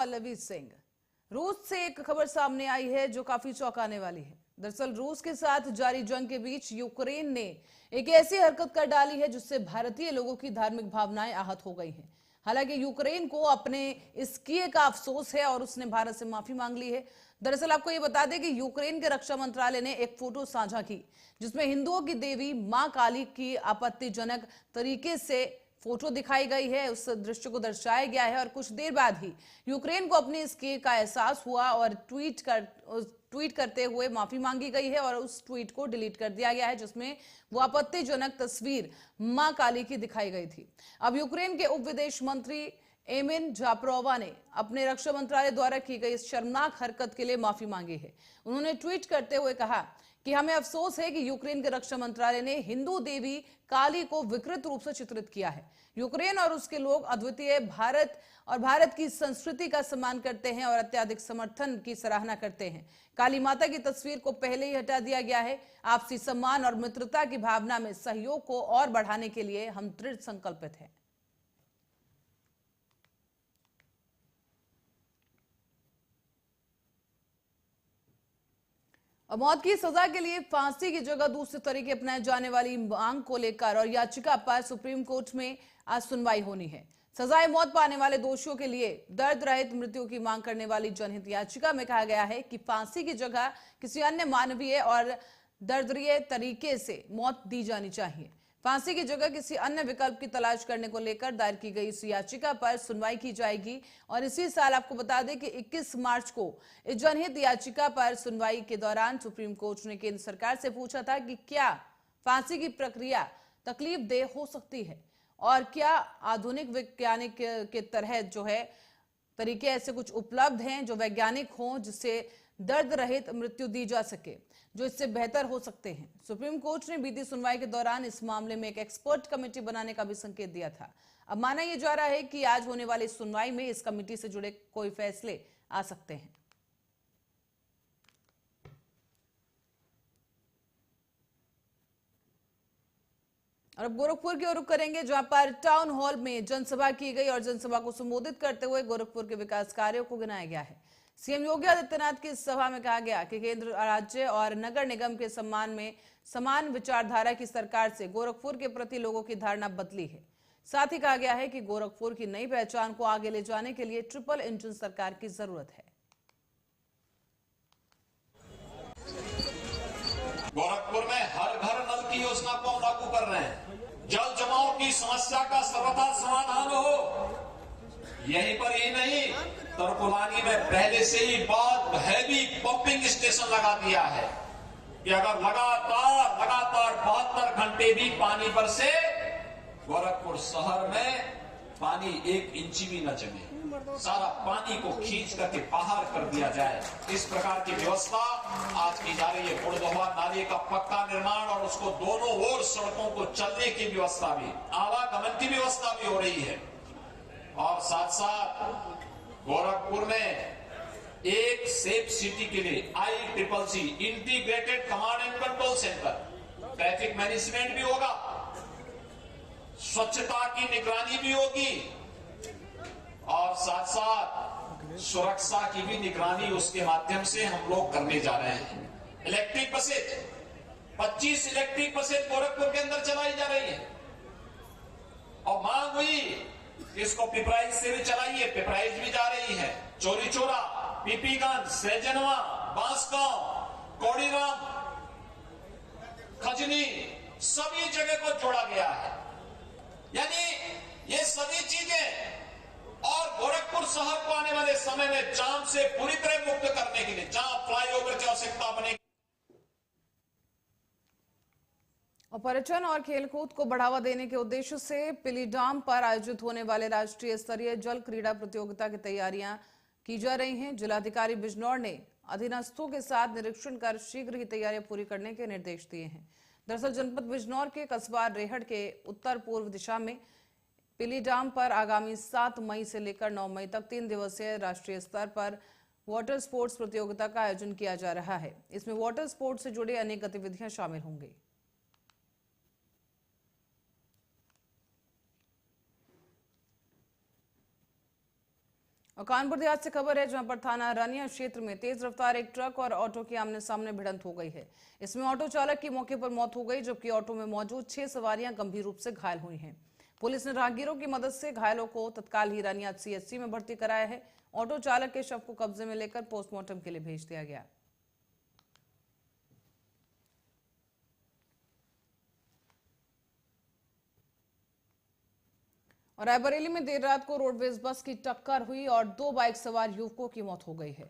पल्लवी सिंह। रूस से एक खबर सामने आई है जो काफी चौंकाने वाली है। दरअसल रूस के साथ जारी जंग के बीच यूक्रेन ने एक ऐसी हरकत कर डाली है जिससे भारतीय लोगों की धार्मिक भावनाएं आहत हो गई हैं। हालांकि यूक्रेन को अपने इस किए का अफसोस है और उसने भारत से माफी मांग ली है। दरअसल आपको ये बता दें कि यूक्रेन के रक्षा मंत्रालय ने एक फोटो साझा की जिसमें हिंदुओं की देवी मां काली की आपत्तिजनक तरीके से फोटो दिखाई गई है। उस दृश्य को दर्शाया गया है और कुछ देर बाद ही यूक्रेन को अपने इस केस का एहसास हुआ और ट्वीट करते हुए माफी मांगी गई है और उस ट्वीट को डिलीट कर दिया गया है जिसमें वो आपत्तिजनक तस्वीर मां काली की दिखाई गई थी। अब यूक्रेन के उप विदेश मंत्री एमिन जापरोवा ने अपने रक्षा मंत्रालय द्वारा की गई इस शर्मनाक हरकत के लिए माफी मांगी है। उन्होंने ट्वीट करते हुए कहा कि हमें अफसोस है कि यूक्रेन के रक्षा मंत्रालय ने हिंदू देवी काली को विकृत रूप से चित्रित किया है। यूक्रेन और उसके लोग अद्वितीय भारत की संस्कृति का सम्मान करते हैं और अत्यधिक समर्थन की सराहना करते हैं। काली माता की तस्वीर को पहले ही हटा दिया गया है। आपसी सम्मान और मित्रता की भावना में सहयोग को और बढ़ाने के लिए हम दृढ़ संकल्पित हैं। मौत की सजा के लिए फांसी की जगह दूसरे तरीके अपनाए जाने वाली मांग को लेकर और याचिका पर सुप्रीम कोर्ट में आज सुनवाई होनी है। सजाए मौत पाने वाले दोषियों के लिए दर्द रहित मृत्यु की मांग करने वाली जनहित याचिका में कहा गया है कि फांसी की जगह किसी अन्य मानवीय और दर्दनीय तरीके से मौत दी जानी चाहिए। फांसी की जगह किसी अन्य विकल्प की तलाश करने को लेकर दायर की गई इस याचिका पर सुनवाई की जाएगी और इसी साल आपको बता दें कि 21 मार्च को इस जनहित याचिका पर सुनवाई के दौरान सुप्रीम कोर्ट ने केंद्र सरकार से पूछा था कि क्या फांसी की प्रक्रिया तकलीफदेह हो सकती है और क्या आधुनिक वैज्ञानिक के तरह जो है तरीके ऐसे कुछ उपलब्ध हैं जो वैज्ञानिक हों जिससे दर्द रहित मृत्यु दी जा सके, जो इससे बेहतर हो सकते हैं। सुप्रीम कोर्ट ने बीती सुनवाई के दौरान इस मामले में एक एक्सपर्ट कमेटी बनाने का भी संकेत दिया था। अब माना यह जा रहा है कि आज होने वाली सुनवाई में इस कमेटी से जुड़े कोई फैसले आ सकते हैं। और अब गोरखपुर की ओर रुख करेंगे जहां पर टाउन हॉल में जनसभा की गई और जनसभा को संबोधित करते हुए गोरखपुर के विकास कार्यों को गिनाया गया है। सीएम योगी आदित्यनाथ की इस सभा में कहा गया कि केंद्र, राज्य और नगर निगम के सम्मान में समान विचारधारा की सरकार से गोरखपुर के प्रति लोगों की धारणा बदली है। साथ ही कहा गया है कि गोरखपुर की नई पहचान को आगे ले जाने के लिए ट्रिपल इंजन सरकार की जरूरत है। गोरखपुर में हर घर नल की योजना को लागू कर रहे हैं। जल जमाव की समस्या का सर्वथा समाधान हो। यहीं पर ही नहीं, तरकुलानी में पहले से ही बहुत हैवी पंपिंग स्टेशन लगा दिया है कि अगर लगातार 72 घंटे भी पानी बरसे, गोरखपुर शहर में पानी 1 इंच भी न जमे, सारा पानी को खींच करके बाहर कर दिया जाए। इस प्रकार की व्यवस्था आज की जा रही है। बुढ़दोहा नाले का पक्का निर्माण और उसको दोनों ओर सड़कों को चलने की व्यवस्था भी, आवागमन की व्यवस्था भी हो रही है। और साथ साथ गोरखपुर में एक सेफ सिटी के लिए ICCC integrated command and control centre, traffic management भी होगा, स्वच्छता की निगरानी भी होगी और साथ साथ सुरक्षा की भी निगरानी उसके माध्यम से हम लोग करने जा रहे हैं। Electric buses 25 electric buses Gorakhpur के अंदर चलाई जा रही है और मांग हुई इसको पिपराइज से भी चलाइए, पिपराइज भी जा रही है। चोरी चोरा, पीपीगंज, सैजनवा, बांसगांव, कोड़ीराम, खजनी, सभी जगह को जोड़ा गया है। यानी ये सभी चीजें और गोरखपुर शहर को आने वाले समय में जाम से पूरी तरह मुक्त करने के लिए जहां फ्लाईओवर की आवश्यकता बनेगी। और पर्यटन और खेलकूद को बढ़ावा देने के उद्देश्य से पिलीडाम पर आयोजित होने वाले राष्ट्रीय स्तरीय जल क्रीड़ा प्रतियोगिता की तैयारियां की जा रही हैं। जिलाधिकारी बिजनौर ने अधीनस्थों के साथ निरीक्षण कर शीघ्र ही तैयारियां पूरी करने के निर्देश दिए हैं। दरअसल जनपद बिजनौर के कस्बा रेहड़ के उत्तर पूर्व दिशा में पिलीडाम पर आगामी 7 मई से लेकर 9 मई तक 3 दिवसीय राष्ट्रीय स्तर पर वाटर स्पोर्ट्स प्रतियोगिता का आयोजन किया जा रहा है। इसमें वाटर स्पोर्ट्स से जुड़ी अनेक गतिविधियां शामिल होंगी। और कानपुर देहात से खबर है, जहां पर थाना रानिया क्षेत्र में तेज रफ्तार एक ट्रक और ऑटो की आमने सामने भिड़ंत हो गई है। इसमें ऑटो चालक की मौके पर मौत हो गई, जबकि ऑटो में मौजूद 6 सवारियां गंभीर रूप से घायल हुई हैं। पुलिस ने राहगीरों की मदद से घायलों को तत्काल ही रानिया सीएचसी में भर्ती कराया है। ऑटो चालक के शव को कब्जे में लेकर पोस्टमार्टम के लिए भेज दिया गया। और रायबरेली में देर रात को रोडवेज बस की टक्कर हुई और 2 बाइक सवार युवकों की मौत हो गई है।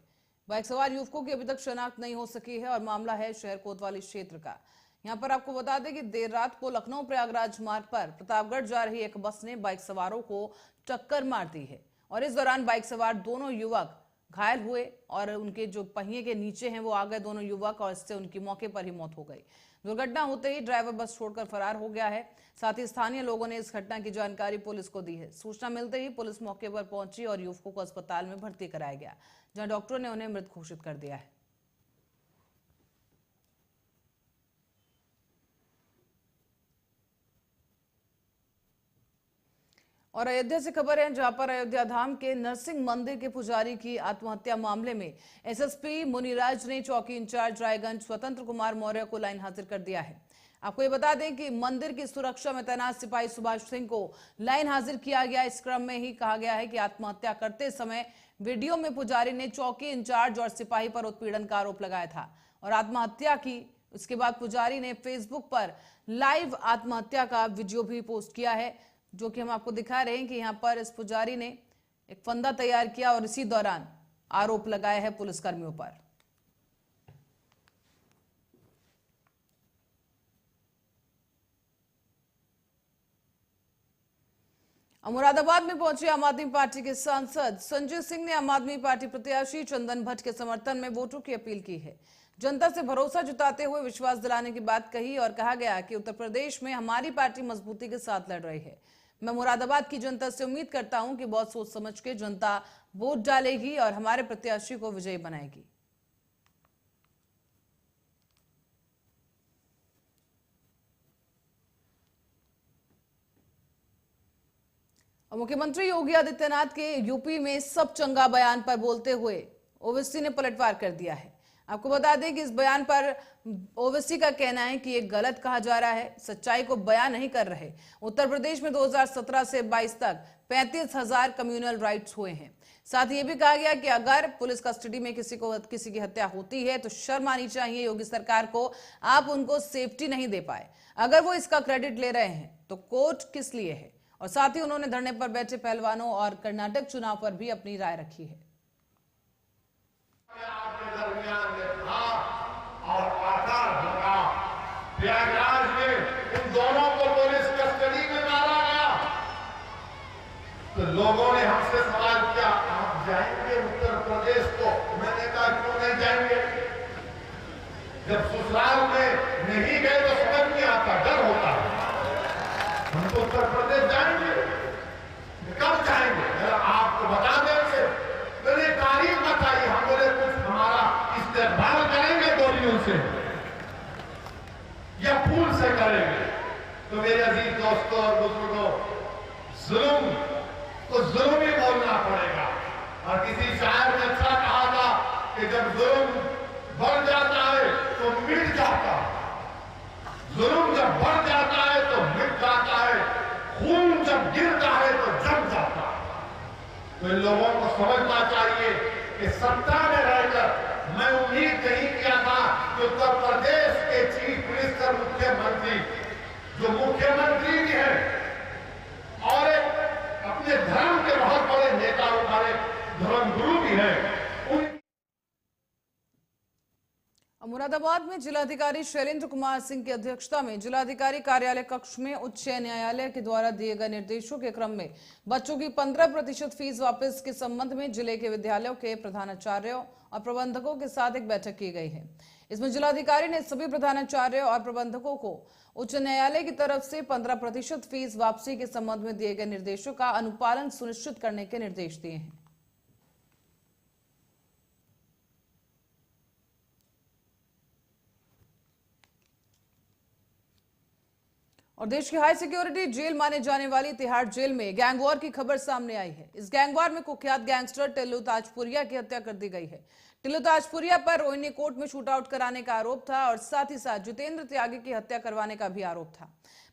बाइक सवार युवकों की अभी तक शनाख्त नहीं हो सकी है और मामला है शहर कोतवाली क्षेत्र का। यहां पर आपको बता दें कि देर रात को लखनऊ प्रयागराज मार्ग पर प्रतापगढ़ जा रही एक बस ने बाइक सवारों को टक्कर मार दी है और इस दौरान बाइक सवार दोनों युवक घायल हुए और उनके जो पहिए के नीचे हैं वो आ गए दोनों युवक, और इससे उनकी मौके पर ही मौत हो गई। दुर्घटना होते ही ड्राइवर बस छोड़कर फरार हो गया है। साथ ही स्थानीय लोगों ने इस घटना की जानकारी पुलिस को दी है। सूचना मिलते ही पुलिस मौके पर पहुंची और युवकों को अस्पताल में भर्ती कराया गया, जहां डॉक्टरों ने उन्हें मृत घोषित कर दिया है। और अयोध्या से खबर है, जहां पर अयोध्या धाम के नरसिंह मंदिर के पुजारी की आत्महत्या मामले में एसएसपी मुनिराज ने चौकी इंचार्ज रायगंज स्वतंत्र कुमार मौर्य को लाइन हाजिर कर दिया है। आपको ये बता दें कि मंदिर की सुरक्षा में तैनात सिपाही सुभाष सिंह को लाइन हाजिर किया गया। इस क्रम में ही कहा गया है कि आत्महत्या करते समय वीडियो में पुजारी ने चौकी इंचार्ज और सिपाही पर उत्पीड़न का आरोप लगाया था और आत्महत्या की। उसके बाद पुजारी ने फेसबुक पर लाइव आत्महत्या का वीडियो भी पोस्ट किया है, जो कि हम आपको दिखा रहे हैं कि यहाँ पर इस पुजारी ने एक फंदा तैयार किया और इसी दौरान आरोप लगाया है पुलिसकर्मियों पर। मुरादाबाद में पहुंचे आम आदमी पार्टी के सांसद संजय सिंह ने आम आदमी पार्टी प्रत्याशी चंदन भट्ट के समर्थन में वोटों की अपील की है। जनता से भरोसा जताते हुए विश्वास दिलाने की बात कही और कहा गया कि उत्तर प्रदेश में हमारी पार्टी मजबूती के साथ लड़ रही है। मैं मुरादाबाद की जनता से उम्मीद करता हूं कि बहुत सोच समझ के जनता वोट डालेगी और हमारे प्रत्याशी को विजयी बनाएगी। मुख्यमंत्री योगी आदित्यनाथ के यूपी में सब चंगा बयान पर बोलते हुए ओवैसी ने पलटवार कर दिया है। आपको बता दें कि इस बयान पर ओवैसी का कहना है कि ये गलत कहा जा रहा है, सच्चाई को बयान नहीं कर रहे। उत्तर प्रदेश में 2017 से 22 तक 35,000 कम्युनल राइट्स हुए हैं। साथ ही ये भी कहा गया कि अगर पुलिस कस्टडी में किसी की हत्या होती है तो शर्म आनी चाहिए योगी सरकार को, आप उनको सेफ्टी नहीं दे पाए। अगर वो इसका क्रेडिट ले रहे हैं तो कोर्ट किस लिए है। और साथ ही उन्होंने धरने पर बैठे पहलवानों और कर्नाटक चुनाव पर भी अपनी राय रखी है। प्रयागराज में उन दोनों को पुलिस कस्टडी में मारा गया तो लोगों ने हमसे सवाल किया, आप जाएंगे उत्तर प्रदेश को? मैंने कहा क्यों नहीं जाएंगे? जब ससुराल में नहीं गए तो समझ नहीं आता, डर होता है। हम तो उत्तर प्रदेश जाएंगे, कब जाएंगे? आपको बता देंगे। मैंने तारीख बताई, हम बोले कुछ हमारा इस्तेमाल करेंगे गोलियों से या फूल से करेंगे। तो मेरे अजीज दोस्तों और बुजुर्गों, जुल्म तो जुल्म ही बोलना पड़ेगा। और किसी शायर ने अच्छा कहा था कि जब जुल्म बढ़ जाता है तो मिट जाता है, जुल्म जब बढ़ जाता है तो मिट जाता है, खून जब गिरता है तो जम जाता है। तो इन लोगों को समझना चाहिए कि सत्ता में रहकर मैं उम्मीद नहीं किया था कि उत्तर प्रदेश के चीफ मिनिस्टर मुख्यमंत्री, जो मुख्यमंत्री भी है और एक अपने धर्म के बहुत बड़े नेता हमारे धर्मगुरु भी हैं, मुरादाबाद में जिलाधिकारी शैलेंद्र कुमार सिंह की अध्यक्षता में जिलाधिकारी कार्यालय कक्ष में उच्च न्यायालय के द्वारा दिए गए निर्देशों के क्रम में बच्चों की 15% फीस वापस के संबंध में जिले के विद्यालयों के प्रधानाचार्यों और प्रबंधकों के साथ एक बैठक की गई है। इसमें जिलाधिकारी ने सभी प्रधानाचार्यों और प्रबंधकों को उच्च न्यायालय की तरफ से 15% फीस वापसी के संबंध में दिए गए निर्देशों का अनुपालन सुनिश्चित करने के निर्देश दिए हैं। और देश की हाई सिक्योरिटी जेल माने जाने वाली तिहाड़ जेल में गैंग वॉर की खबर सामने आई है। इस गैंग वॉर में कुख्यात गैंगस्टर टिल्लू ताजपुरिया की हत्या कर दी गई है। टिल्लू ताजपुरिया पर रोहिणी कोर्ट में शूट आउट कराने का आरोप था और साथ ही साथ जितेंद्र त्यागी की हत्या करवाने का भी आरोप था।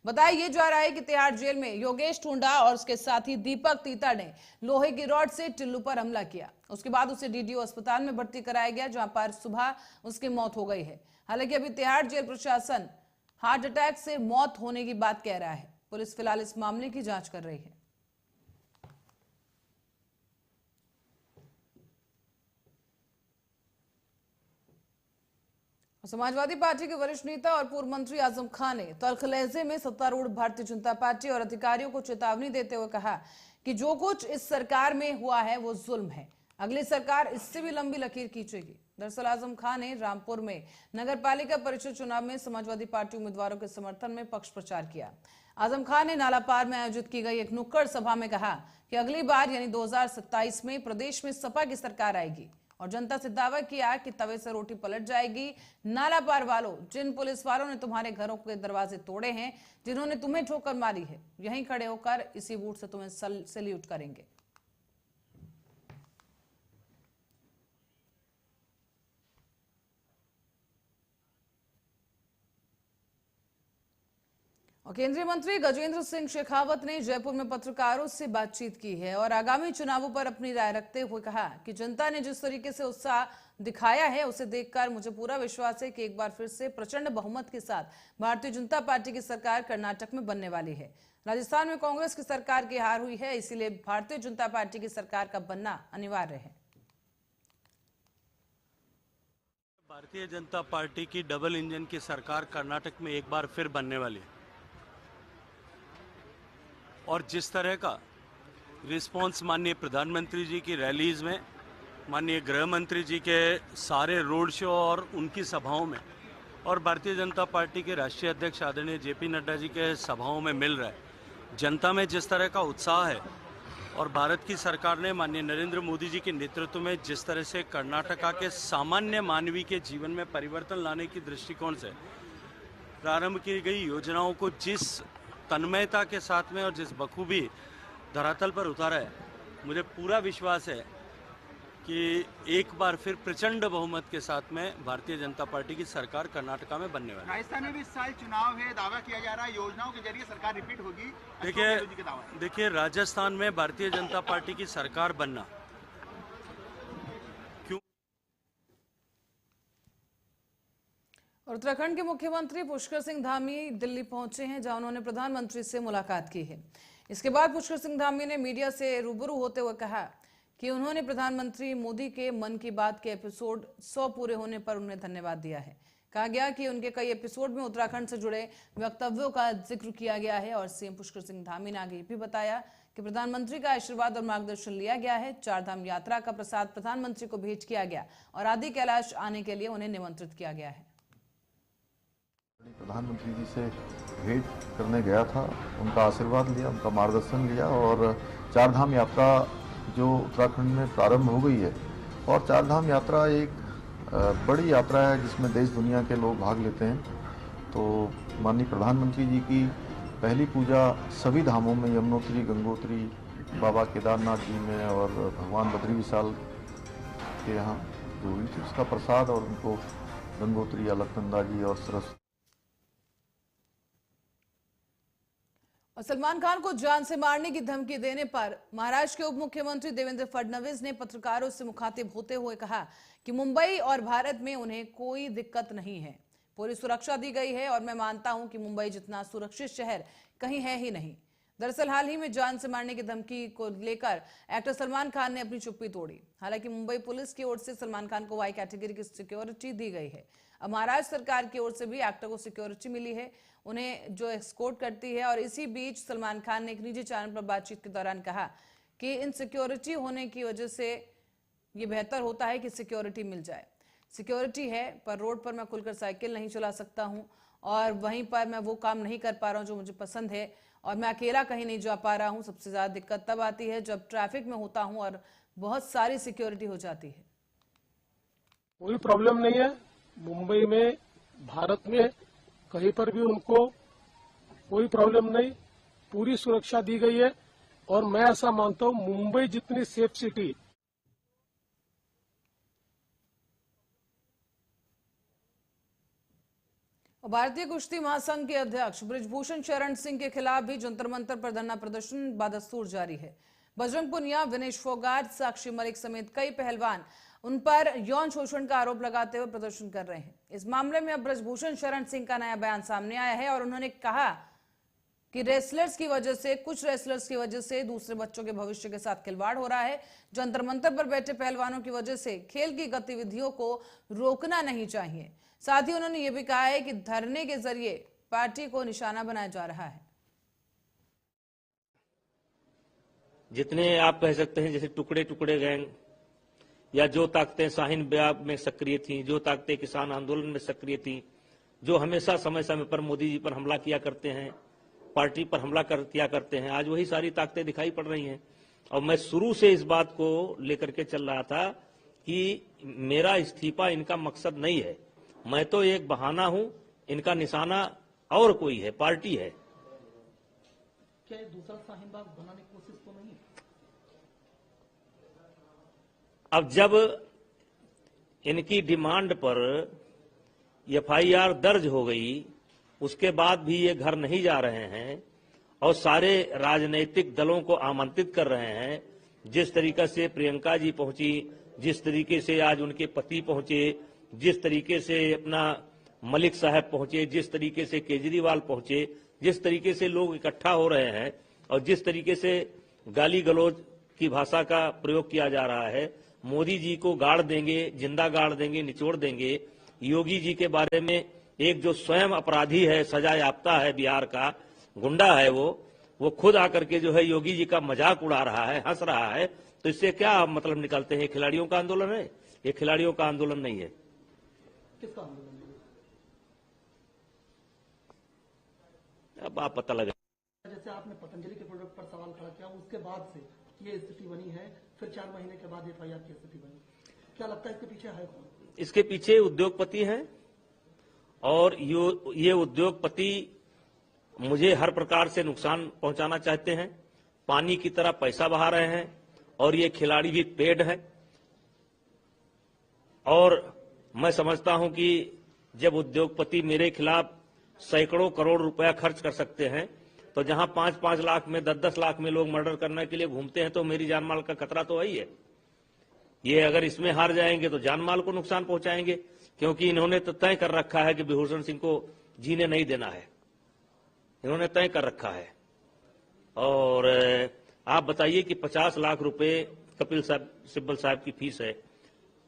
बताया ये जा रहा है कि तिहाड़ जेल में योगेश टुंडा और उसके साथी दीपक तीता ने लोहे की रॉड से टिल्लू पर हमला किया। उसके बाद उसे डीडीओ अस्पताल में भर्ती कराया गया, जहां पर सुबह उसकी मौत हो गई है। हालांकि अभी तिहाड़ जेल प्रशासन हार्ट अटैक से मौत होने की बात कह रहा है। पुलिस फिलहाल इस मामले की जांच कर रही है। समाजवादी पार्टी के वरिष्ठ नेता और पूर्व मंत्री आजम खान ने तल्ख लहजे में सत्तारूढ़ भारतीय जनता पार्टी और अधिकारियों को चेतावनी देते हुए कहा कि जो कुछ इस सरकार में हुआ है वो जुल्म है। अगली सरकार इससे भी लंबी लकीर खींचेगी। दरअसल आजम खान ने रामपुर में नगर पालिका परिषद चुनाव में समाजवादी पार्टी उम्मीदवारों के समर्थन में पक्ष प्रचार किया। आजम खान ने नालापार में आयोजित की गई एक नुक्कड़ सभा में कहा कि अगली बार यानी 2027 में प्रदेश में सपा की सरकार आएगी और जनता से दावा किया कि तवे से रोटी पलट जाएगी। नालापार वालों, जिन पुलिस वालों ने तुम्हारे घरों के दरवाजे तोड़े हैं, जिन्होंने तुम्हें ठोकर मारी है, यहीं खड़े होकर इसी बूट से तुम्हें सैल्यूट करेंगे। और केंद्रीय मंत्री गजेंद्र सिंह शेखावत ने जयपुर में पत्रकारों से बातचीत की है और आगामी चुनावों पर अपनी राय रखते हुए कहा कि जनता ने जिस तरीके से उत्साह दिखाया है उसे देखकर मुझे पूरा विश्वास है कि एक बार फिर से प्रचंड बहुमत के साथ भारतीय जनता पार्टी की सरकार कर्नाटक में बनने वाली है। राजस्थान में कांग्रेस की सरकार की हार हुई है, इसीलिए भारतीय जनता पार्टी की सरकार का बनना अनिवार्य है। भारतीय जनता पार्टी की डबल इंजन की सरकार कर्नाटक में एक बार फिर बनने वाली है और जिस तरह का रिस्पांस माननीय प्रधानमंत्री जी की रैलीज में, माननीय गृह मंत्री जी के सारे रोड शो और उनकी सभाओं में और भारतीय जनता पार्टी के राष्ट्रीय अध्यक्ष आदरणीय जेपी नड्डा जी के सभाओं में मिल रहा है, जनता में जिस तरह का उत्साह है और भारत की सरकार ने माननीय नरेंद्र मोदी जी के नेतृत्व में जिस तरह से कर्नाटका के सामान्य मानवी के जीवन में परिवर्तन लाने की दृष्टिकोण से प्रारंभ की गई योजनाओं को जिस तन्मयता के साथ में और जिस बखूबी धरातल पर उतारा है, मुझे पूरा विश्वास है कि एक बार फिर प्रचंड बहुमत के साथ में भारतीय जनता पार्टी की सरकार कर्नाटका में बनने वाली है। राजस्थान में भी इस साल चुनाव है, दावा किया जा रहा है योजनाओं के जरिए सरकार रिपीट होगी। देखिए राजस्थान में भारतीय जनता पार्टी की सरकार बनना क्यों। और उत्तराखंड के मुख्यमंत्री पुष्कर सिंह धामी दिल्ली पहुंचे हैं, जहां उन्होंने प्रधानमंत्री से मुलाकात की है। इसके बाद पुष्कर सिंह धामी ने मीडिया से रूबरू होते हुए कहा कि उन्होंने प्रधानमंत्री मोदी के मन की बात के एपिसोड 100 पूरे होने पर उन्हें धन्यवाद दिया है। कहा गया कि उनके कई एपिसोड में उत्तराखंड से जुड़े वक्तव्यों का जिक्र किया गया है और सीएम पुष्कर सिंह धामी ने आगे भी बताया कि प्रधानमंत्री का आशीर्वाद और मार्गदर्शन लिया गया है। चारधाम यात्रा का प्रसाद प्रधानमंत्री को भेंट किया गया और आदि कैलाश आने के लिए उन्हें निमंत्रित किया गया है। प्रधानमंत्री जी से भेंट करने गया था, उनका आशीर्वाद लिया, उनका मार्गदर्शन लिया और चारधाम यात्रा जो उत्तराखंड में प्रारंभ हो गई है और चारधाम यात्रा एक बड़ी यात्रा है जिसमें देश दुनिया के लोग भाग लेते हैं। तो माननीय प्रधानमंत्री जी की पहली पूजा सभी धामों में, यमुनोत्री, गंगोत्री, बाबा केदारनाथ जी में और भगवान बद्री विशाल के यहाँ जो हुई थी, उसका प्रसाद और उनको गंगोत्री, अलकनंदा जी और सरस्वती। और सलमान खान को जान से मारने की धमकी देने पर महाराष्ट्र के उप मुख्यमंत्री देवेंद्र फडणवीस ने पत्रकारों से मुखातिब होते हुए कहा कि मुंबई और भारत में उन्हें कोई दिक्कत नहीं है, पूरी सुरक्षा दी गई है और मैं मानता हूं कि मुंबई जितना सुरक्षित शहर कहीं है ही नहीं। दरअसल हाल ही में जान से मारने की धमकी को लेकर एक्टर सलमान खान ने अपनी चुप्पी तोड़ी। हालांकि मुंबई पुलिस की ओर से सलमान खान को वाई कैटेगरी की सिक्योरिटी दी गई है। अब महाराष्ट्र सरकार की ओर से भी एक्टर को सिक्योरिटी मिली है, उन्हें जो एस्कॉर्ट करती है। और इसी बीच सलमान खान ने एक निजी चैनल पर बातचीत के दौरान कहा कि इन सिक्योरिटी होने की वजह से ये बेहतर होता है कि सिक्योरिटी मिल जाए। सिक्योरिटी है पर रोड पर मैं खुलकर साइकिल नहीं चला सकता हूं और वहीं पर मैं वो काम नहीं कर पा रहा हूं जो मुझे पसंद है और मैं अकेला कहीं नहीं जा पा रहा हूं। सबसे ज्यादा दिक्कत तब आती है जब ट्रैफिक में होता हूं और बहुत सारी सिक्योरिटी हो जाती है। कोई प्रॉब्लम नहीं है। मुंबई में, भारत में कहीं पर भी उनको कोई प्रॉब्लम नहीं, पूरी सुरक्षा दी गई है। और मैं ऐसा मानता हूं मुंबई जितनी सेफ सिटी भारतीय कुश्ती महासंघ के अध्यक्ष बृजभूषण शरण सिंह के खिलाफ भी जंतर मंतर पर धरना प्रदर्शन बदस्तूर जारी है। बजरंग पुनिया, विनेश फोगाट, साक्षी मलिक समेत कई पहलवान उन पर यौन शोषण का आरोप लगाते हुए प्रदर्शन कर रहे हैं। इस मामले में अब बृजभूषण शरण सिंह का नया बयान सामने आया है और उन्होंने कहा कि कुछ रेसलर्स की वजह से दूसरे बच्चों के भविष्य के साथ खिलवाड़ हो रहा है। जंतर मंतर पर बैठे पहलवानों की वजह से खेल की गतिविधियों को रोकना नहीं चाहिए। साथ ही उन्होंने ये भी कहा है कि धरने के जरिए पार्टी को निशाना बनाया जा रहा है। जितने आप कह सकते हैं जैसे टुकड़े टुकड़े गैंग या जो ताकतें शाहीन बाग में सक्रिय थीं, जो ताकतें किसान आंदोलन में सक्रिय थीं, जो हमेशा समय समय पर मोदी जी पर हमला किया करते हैं, पार्टी पर हमला किया करते हैं, आज वही सारी ताकतें दिखाई पड़ रही हैं। और मैं शुरू से इस बात को लेकर के चल रहा था कि मेरा इस्तीफा इनका मकसद नहीं है, मैं तो एक बहाना हूं, इनका निशाना और कोई है, पार्टी है। क्या दूसरा शाहीन बाग बनाने की कोशिश तो नहीं? अब जब इनकी डिमांड पर एफआईआर दर्ज हो गई, उसके बाद भी ये घर नहीं जा रहे हैं और सारे राजनीतिक दलों को आमंत्रित कर रहे हैं। जिस तरीके से प्रियंका जी पहुंची, जिस तरीके से आज उनके पति पहुंचे, जिस तरीके से अपना मलिक साहब पहुंचे, जिस तरीके से केजरीवाल पहुंचे, जिस तरीके से लोग इकट्ठा हो रहे हैं और जिस तरीके से गाली गलौज की भाषा का प्रयोग किया जा रहा है, मोदी जी को गाड़ देंगे, जिंदा गाड़ देंगे, निचोड़ देंगे। योगी जी के बारे में एक जो स्वयं अपराधी है, सजा याफ्ता है, बिहार का गुंडा है, वो खुद आकर के जो है योगी जी का मजाक उड़ा रहा है, हंस रहा है। तो इससे क्या मतलब निकलते हैं? खिलाड़ियों का आंदोलन है? ये खिलाड़ियों का आंदोलन नहीं है। किसका आंदोलन है? अब आप पता लगा। जैसे आपने पतंजलि के प्रोडक्ट पर सवाल खड़ा किया, उसके बाद से ये स्थिति बनी है, फिर 4 महीने के बाद एफआईआर की स्थिति बनी। क्या लगता है इसके पीछे है कौन? इसके पीछे उद्योगपति हैं और ये उद्योगपति मुझे हर प्रकार से नुकसान पहुंचाना चाहते हैं, पानी की तरह पैसा बहा रहे हैं और ये खिलाड़ी भी पेड हैं। और मैं समझता हूं कि जब उद्योगपति मेरे खिलाफ सैकड़ों करोड़ रुपया खर्च कर सकते हैं, तो जहां 5-5 लाख में 10-10 लाख में लोग मर्डर करने के लिए घूमते हैं, तो मेरी जान माल का खतरा तो वही है। ये अगर इसमें हार जाएंगे तो जान माल को नुकसान पहुंचाएंगे, क्योंकि इन्होंने तो तय कर रखा है कि बृजभूषण सिंह को जीने नहीं देना है, इन्होंने तय कर रखा है। और आप बताइए कि 50 लाख रुपए कपिल सिब्बल साहब की फीस है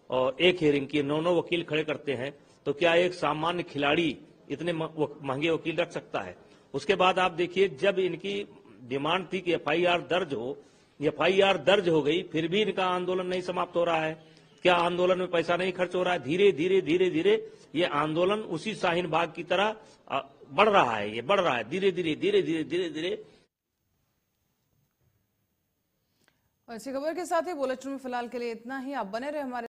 और एक हियरिंग की 9 वकील खड़े करते हैं, तो क्या एक सामान्य खिलाड़ी इतने महंगे वकील रख सकता है? उसके बाद आप देखिए, जब इनकी डिमांड थी कि एफआईआर दर्ज हो, एफआईआर दर्ज हो गई, फिर भी इनका आंदोलन नहीं समाप्त हो रहा है। क्या आंदोलन में पैसा नहीं खर्च हो रहा है? धीरे धीरे धीरे धीरे ये आंदोलन उसी शाहीन बाग की तरह बढ़ रहा है, ये बढ़ रहा है धीरे धीरे धीरे धीरे धीरे धीरे। और इसी खबर के साथ ही बुलेटिन में फिलहाल के लिए इतना ही। आप बने रहे हमारे